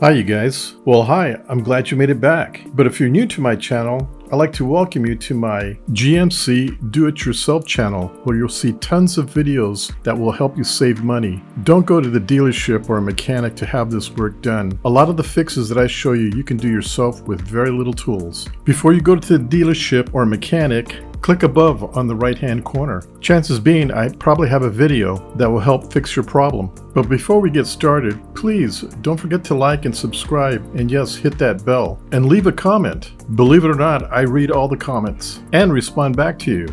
Hi you guys. Well, hi, I'm glad you made it back. But if you're new to my channel, I'd like to welcome you to my GMC Do-It-Yourself channel, where you'll see tons of videos that will help you save money. Don't go to the dealership or a mechanic to have this work done. A lot of the fixes that I show you, you can do yourself with very little tools. Before you go to the dealership or mechanic, click above on the right hand corner. Chances being I probably have a video that will help fix your problem. But before we get started, please don't forget to like and subscribe, and yes, hit that bell and leave a comment. Believe it or not, I read all the comments and respond back to you.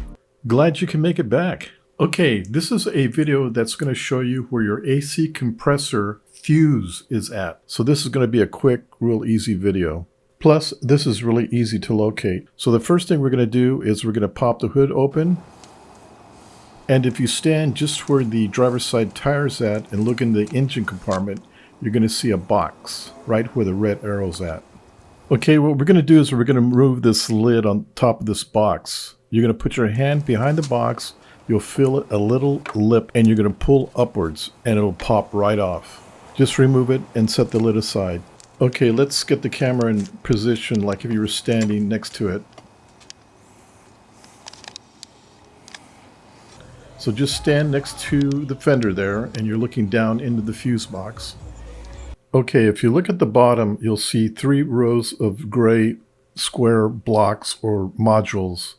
Glad you can make it back. Okay, this is a video that's going to show you where your AC compressor fuse is at. So this is going to be a quick, real easy video. Plus, this is really easy to locate. So the first thing we're going to do is we're going to pop the hood open. And if you stand just where the driver's side tire is at and look in the engine compartment, you're going to see a box right where the red arrow's at. Okay, what we're going to do is we're going to remove this lid on top of this box. You're going to put your hand behind the box, you'll feel a little lip, and you're going to pull upwards and it'll pop right off. Just remove it and set the lid aside. Okay, let's get the camera in position like if you were standing next to it. So just stand next to the fender there and you're looking down into the fuse box. Okay, if you look at the bottom, you'll see 3 rows of gray square blocks or modules.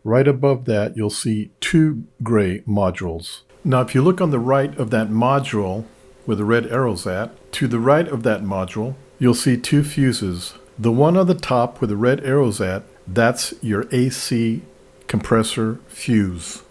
Right above that, you'll see 2 gray modules. Now, if you look on the right of that module, where the red arrow's at, to the right of that module, you'll see 2 fuses. The one on the top where the red arrow's at, that's your AC compressor fuse.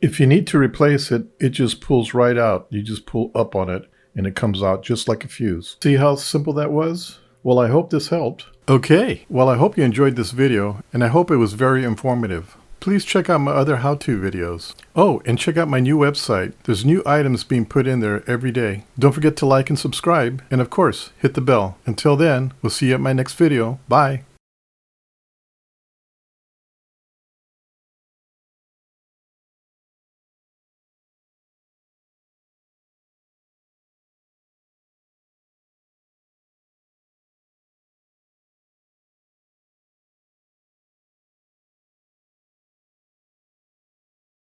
If you need to replace it, it just pulls right out. You just pull up on it and it comes out just like a fuse. See how simple that was? Well, I hope this helped. Okay, well, I hope you enjoyed this video and I hope it was very informative. Please check out my other how-to videos. Oh, and check out my new website. There's new items being put in there every day. Don't forget to like and subscribe, and of course, hit the bell. Until then, we'll see you at my next video. Bye.